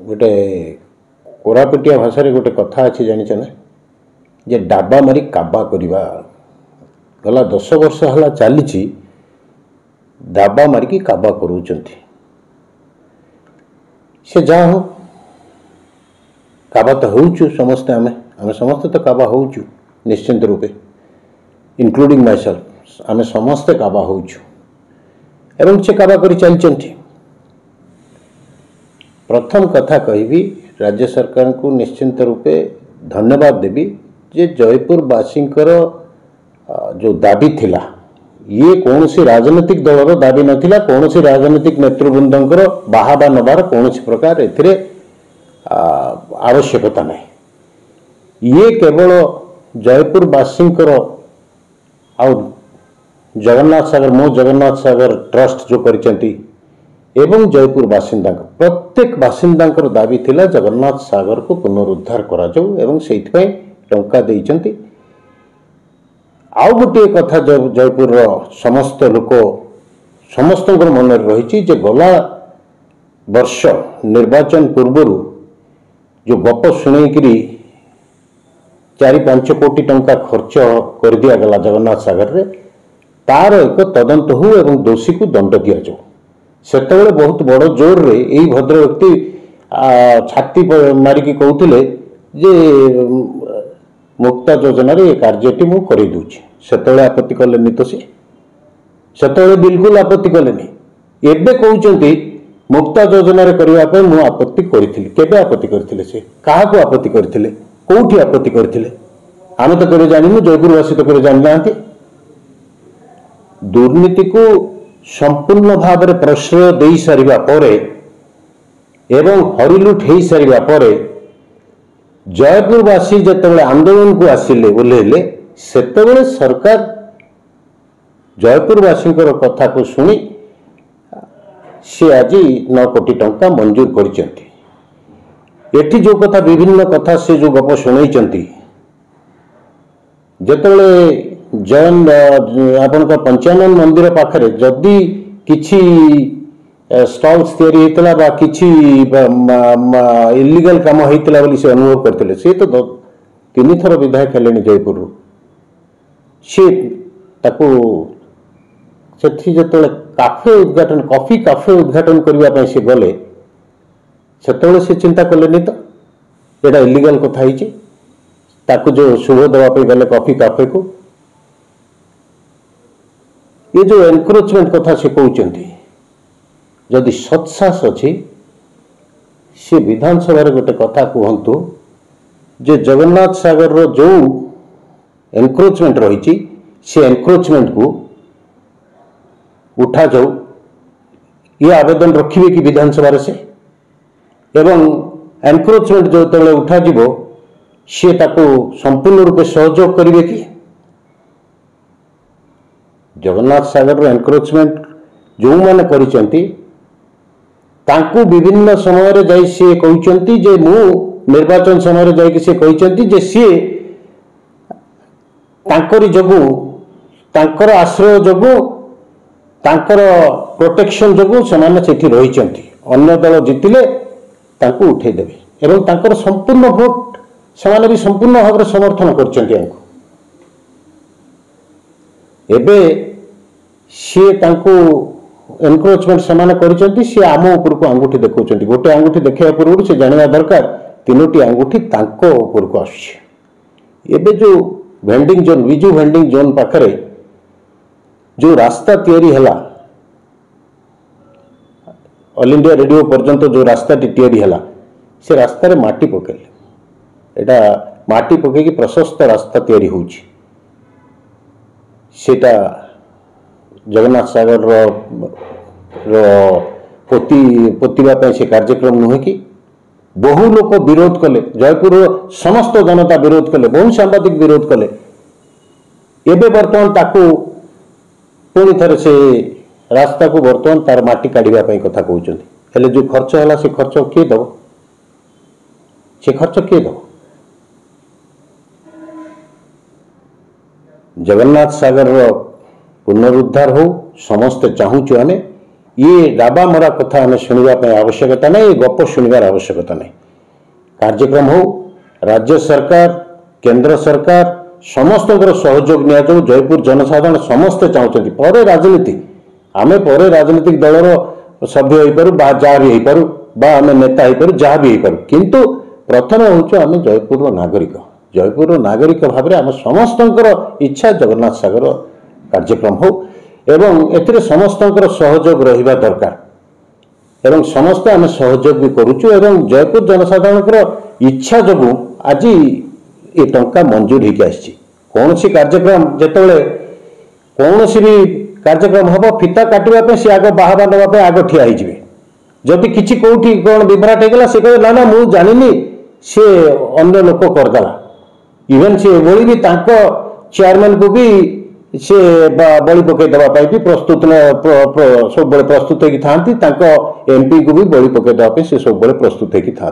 गोटे कोरापुटिया भाषा रे गोटे कथा अच्छी जानिଛ ना जे डाबा मारी काबा करवा गला 10 वर्ष हला चली डाबा मारिकी काबा करूचंती से जा हो काबा तो होचु समस्ते आमे समस्ते तो काबा होचु निश्चिंत रूपे इंक्लूडिंग माई सेल्फ आमे समस्ते काबा होचु एवं से काबा करी चलचंती। प्रथम कथा कहबी राज्य सरकार को निश्चिंत रूपे धन्यवाद देवी जे जयपुरवासी जो दाबी थिला ये कौन सी राजनीतिक दलर दाबी नथिला कौन सी राजनीतिक नेतृवृंदर बाहाबा नबार कौन प्रकार एथिरे आवश्यकता नहीं। ये केवल जयपुरवासी आउ जगन्नाथ सागर मो जगन्नाथ सागर ट्रस्ट जो करिसेंती एवं जयपुर बासिंदा प्रत्येक बासिंदा दाबी थिला जगन्नाथ सागर को पुनरुद्धार करा जाऊ एवं सेइथपय टंका देइचंती। आउ गोटे कथा जयपुर समस्त लोक समस्त मन रही गला वर्ष निर्वाचन पूर्व जो गप शुणेकरी 4-5 कोटी टंका खर्च कर दिया गला जगन्नाथ सागर रे तार एक तदंत हो एवं दोषी को दंड दि जाऊ। सेतबेले बहुत बड़ जोर रे यही भद्र व्यक्ति छाती मारिकी कहते जे मुक्ता योजना रे कार्यटी मु कर दूची सेतबेले आपत्ति कलेनी तो सेतबेले बिल्कुल आपत्ति कलेनी एबे कहउचंती मुक्ता योजना रे करबा पे मु आपत्ति करिथिली केबे आपत्ति करथिले से काहा को आपत्ति करथिले कोठी आपत्ति करथिले आमे तो करे जानिनु जयपुरवासी तो करे जानि नांती। दुर्नीति को संपूर्ण भाव में प्रश्रय दे सारिबा परे एवं हरिलुट हो सारिबा परे जयपुरवासी जितेबाला आंदोलन को आसिले ओल्हेले सेतेबेले सरकार जयपुरवासी कथा को शुणी सी आज 9 कोटी टंका मंजूर करिसेंती। एठी जो कथा विभिन्न कथा से जो गप शुणाइचंती जेतेबेले जैन आपण पंचानन मंदिर पाखरे जदि किछि स्टॉल्स तैयारी होता बा किछि इलीगल काम होता बोली से अनुभव करते से तो 3 थर विधायक हेले जयपुर सी ताकू सेठी जेतेबेले काफे उद्घाटन कॉफी काफे उद्घाटन करने से गले सेतेबेले से चिंता कलेनी तो एटा इलीगल कथा हिची ताकू जो शुभ देवाई गले कॉफी काफे को ये जो एनक्रोचमेंट कथा से कहते जदि सत्सास अच्छी सी विधानसभा गोटे कथा कहतु जे जगन्नाथ सागर रो जो एनक्रोचमेंट रही से एनक्रोचमेंट को उठा जाऊ ये आवेदन रखिए कि विधानसभा से एवं एनक्रोचमेंट जो तबले उठा जीवो सी ताको संपूर्ण रूपे सहयोग करिवे कि जगन्नाथ सागर एनक्रोचमेंट जो मैंने करिसेंती तांकू विभिन्न समय रे जाई से कहउचंती जे मु निर्वाचन समय रे जाई कि से कहउचंती जे सी तांकरी जगु तांकर आश्रय जगु तांकर प्रोटेक्शन जगु सेमाने सेठी रहिचंती अन्य दल जितिले तांकू उठे देबे एवं तांकर संपूर्ण वोट सेमाने भी संपूर्ण भाव समर्थन करचंती आंको एबे सी तांको एनक्रोचमेंट सेमाने करिसेंती सी आम ऊपर को अंगूठी देखौचंती गोटे अंगूठी देखिया पूर्व से जानिबा दरकार 3टी अंगूठी तांको ऊपर को आछी। एबे जो vending zone Biju vending zone पाखरे जो रास्ता तैयारी हला ऑल इंडिया रेडियो पर्यंत जो रास्ता तैयारी हला से रास्ता रे माटी पकेले एटा माटी पके कि प्रशस्त रास्ता तैयारी होउची सेटा जगन्नाथ सागर पोतिबा से कार्यक्रम नुहे कि बहु लोक विरोध कले जयपुर समस्त जनता विरोध कले बहु सांबादिक विरोध कले एबे बर्तमान ताकू पुणी थे से रास्ता को बर्तमान तार माटी काढ़ा कथा कहते हेले जो खर्च है से खर्च किए दब से खर्च किए दब जगन्नाथ सागर पुनरुद्धार हो समस्ते चाहूचु आमे ये डाबा मरा कथा आम शुणा आवश्यकता नहीं, गप शुणवार आवश्यकता नहीं। कार्यक्रम हो राज्य सरकार केंद्र सरकार समस्त सहयोग नि जयपुर जनसाधारण समस्ते चाहते पर राजनीति आम पर राजनीतिक दलर सभ्य हो पारू जहाँ भी हो पारू आम नेता हो पारू जहाँ भी हो पारू, किंतु प्रथम हूँ आम जयपुर नागरिक भाव आम समस्त इच्छा जगन्नाथ सागर कार्यक्रम हो एवं एथिरे समस्त सहयोग रहिबा दरकार एवं समस्त आम सहयोग भी करुचु एवं जयपुर जनसाधारण इच्छा जो आज ये टंका मंजूर होकर आसी कौन सी कार्यक्रम जिते कौन सी भी कार्यक्रम हम फिता काटा सी आग बाहर नापे आग ठिया जदि किसी कौटी कौन विभ्राट होगा सी कहे ना ना मुझे जानी सी अन्य लोक करदेला इवेन सी एभली भी चेयरमैन को भी सी बलि पकईदेवाई भी प्रस्तुत सब प्रस्तुत होगी था एमपी को भी बलि पकईदेवाई से सब प्रस्तुत होगी था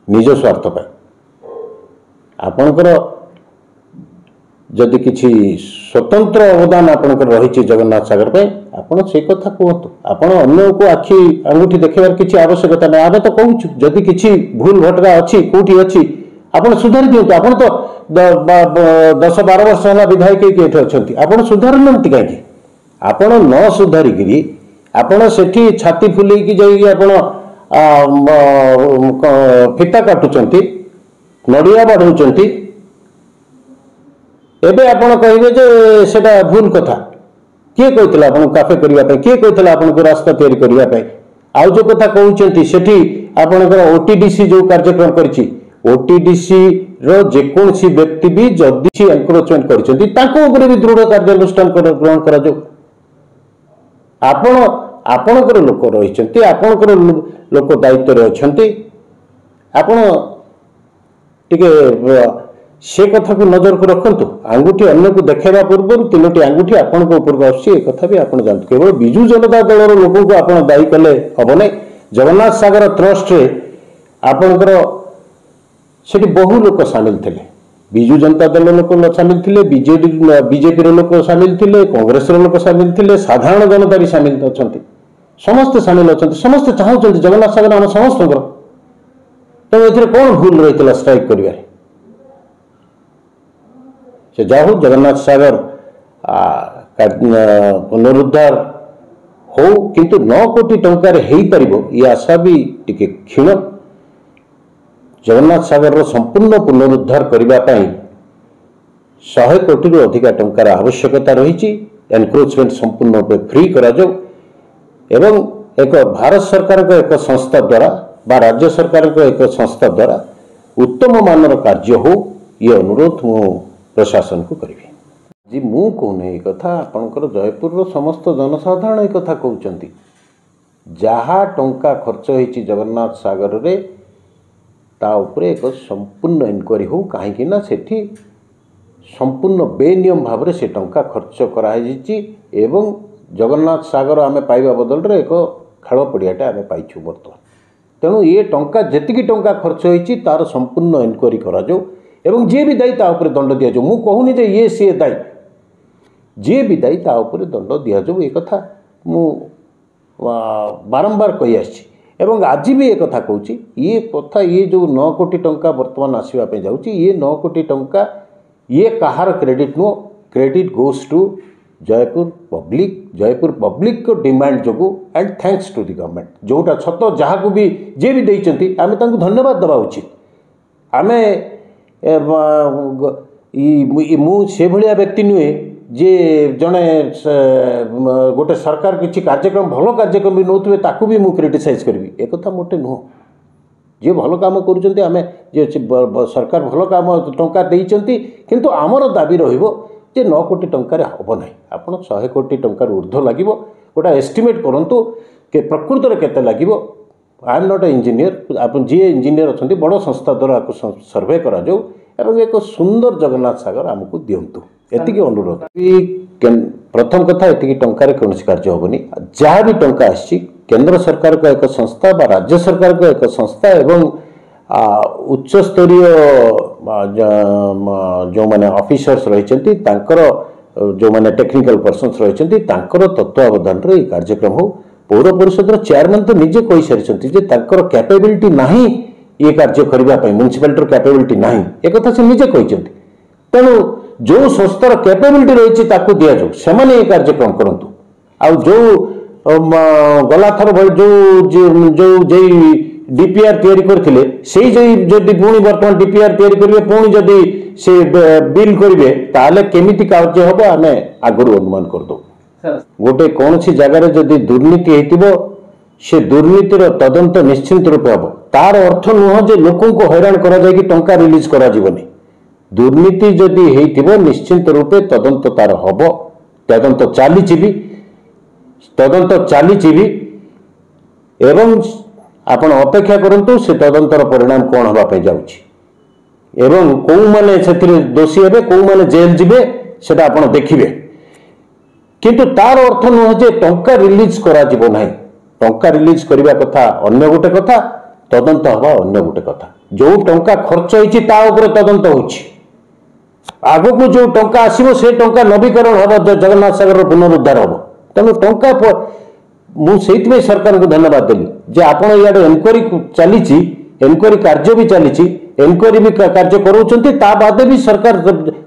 निज स्वार्थ पर आपणकर जदि किसी स्वतंत्र अवदान आपणकर रही जगन्नाथ सागर पे आपण से कथा कहतु आपण अन्य को आखि अंगूठी देखार किसी आवश्यकता नहीं आम तो कहूँ जदि किसी भूल भटका अच्छी कौटी अच्छी आपड़ सुधारी दिंतु आपड़ तो 10-12 वर्ष है विधायक ये अच्छा आपड़ सुधार ना कहीं आपड़ न सुधारिकी आपड़ से छाती फुलैकी जापण फिता काटुंट नड़िया बाढ़ एबे आपण कहे जे सेटा भूल कथा किए कहते आपको काफे करने किए कहते आपको रास्ता तैयारी करने आउ जो कथा कहते सेठी आपणकर ओटीडीसी जो कार्यक्रम करी ओटीडीसी जेकोसी व्यक्ति भी जदि एनक्रोचमेंट कर भी दृढ़ कार्यानुष्ठान ग्रहण कर आपणकर लोक रही आपणकर लोक दायित्व अच्छा आपण टिके से कथा को नजर को रखु आंगुठी अन्य को देखा पूर्व 3टी आंगुठी आपण कथा भी आप जानते केवल विजु जनता दल लोक को आप दायी कले हम ना जगन्नाथ सागर ट्रस्ट रे आपणकर सेठी बहु लोक सामिल थे विजु जनता दल लोक सामिल थे बीजेपी लोक सामिल थे कांग्रेस लोक सामिल थे साधारण जनता भी सामिल अच्छा समस्ते सामिल अच्छा समस्ते चाहते जगन्नाथ सागर आम समस्त तेणु ए कौन भूल रही है स्ट्राइक कर से जाहू जगन्नाथ सागर पुनरुद्धार हो किंतु 9 कोटी टंकार हो पार ये आशा भी टिके क्षीण जगन्नाथ सागर संपूर्ण पुनरुद्धार करने 100 कोटी रु अधिक टंकार आवश्यकता रही एनक्रोचमेंट संपूर्ण फ्री करा एवं एक भारत सरकार को एक संस्था द्वारा बा राज्य सरकार को एक संस्था द्वारा उत्तम मानर कार्य हो ये अनुरोध मु प्रशासन को करी जी मु कहूनी ये कथा आपणकर जयपुर समस्त जनसाधारण एक कथा कहते जहाँ टंका खर्च होती जगन्नाथ सागर रे ता उपरे एक संपूर्ण इनक्वारी हो कहीं सेठी संपूर्ण बेनियम भाव से टंका खर्च कराई एवं जगन्नाथ सागर आम पाइबा बदल रे एक खेल पड़ियाटा आम पाइछु बर्तमान तेणु ये टंका जेतिकी टंका खर्च होती तार संपूर्ण इनक्वारी करा एवं जी भी दायी ताऊपर दंड दि जाऊ कहूनी जे ये सी दायी जी भी दायी ताऊपर दंड दि जाऊ ये कथा मु बारंबार कही आसी एवं आज भी एक कथा कहूँ ये कथा ये जो 9 कोटी टंका बर्तमान आसवाई जाऊँगी ये 9 कोटी टंका ये कहार क्रेडिट नुह credit goes to Jaipur public को डिमांड जो and thanks to the government जोटा छत जहाँ को भी जी भी देते आम धन्यवाद देवा उचित आम से भाया व्यक्ति नुहे जे जड़े गोटे सरकार किसी कार्यक्रम भल कार्यक्रम भी नौथे ताकू भी मुझे क्रिटिसाइज करी एक मोटे नुह जे भल काम कर आम जे सरकार भल काम टंका देती किंतु आमर दाबी रे 9 कोटी टंकार हम ना आप 100 कोटी टंकार ऊर्ध्व लगे गोटा एस्टिमेट करूँ कि प्रकृत में केते लगे I am not a engineer आप जी इंजीनियर अच्छा बड़ संस्था द्वारा आपको सर्वे करा एक सुंदर जगन्नाथ सागर आमको दिंतु एति अनुरोध प्रथम कथा ये टंकार कौन कार्य हेनी जहाँ भी टंका आसी केंद्र सरकार को एक संस्था बा राज्य सरकार को एक संस्था एवं उच्च स्तरीय जो माने ऑफिसर्स रही जो माने टेक्निकल पर्सन्स रही तत्वावधान रे कार्यक्रम हो पौर परिषद चेयरमैन तो निजे कही सारी कैपेबिलिटी नहीं ये कार्य करने म्युनिसिपालिटी कैपेबिलिटी नहीं एक से निजे कही तेणु जो संस्थार कैपेबिलिटी रही दि जाऊ से ये कार्यक्रम करूँ आउ जो गला थर जो डीपीआर तैयारी करथिले सेही जदि पुणी वर्तमान डीपीआर तैयारी करिवे पुणी जदि से बिल करिवे ताले केमिति कार्य हबो आमे आगुरु अनुमान कर दो गोटे कौन सी जगह जदि दुर्नीति हेतिबो से दुर्नीतिर तदंत निश्चिंत रूपे हबो तार अर्थ नुह जे लोकों को हैरान करा जाय कि टंका रिलीज करा जीवनी दुर्नीति जदि हेतिबो निश्चिंत रूपे तदंत तार हबो तदंत चली भी एवं आपण अपेक्षा करंतु से तदंतर परिणाम कौन होगा जाउछि एवं कौ माने से दोषी हेबे कौ माने जेल जिबे सेटा आपण देखिबे किंतु तार अर्थ नुह जे टंका रिलीज करा जीवो नाही टंका रिलीज करबा कथा अन्य गोटे कथा तदंत हवा अन्य गोटे कथा जो टंका खर्च होइछि ता ऊपर तदंत होइछि आगो को जो टंका आसीबो से टंका नवीकरण हबो जगन्नाथ सागर पुनरुद्धार हबो तेणु टंका मुझे सरकार को धन्यवाद देली जे आपण इे एनक्वारी चली एनक्वारी कार्य भी चली एनक्वारी भी कार्य कर भी सरकार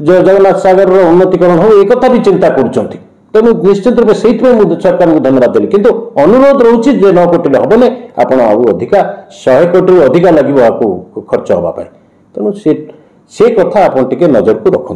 जगन्नाथ सागर उन्नतीकरण हो एक भी चिंता कर तेणु निश्चित रूप से सरकार को धन्यवाद देली किंतु अनुरोध रोचे 9 कोटी हेबने आपण अधिका 100 कोटी अधिका लगे खर्च हाँपाई तेणु से कथा आप नजर को रखु।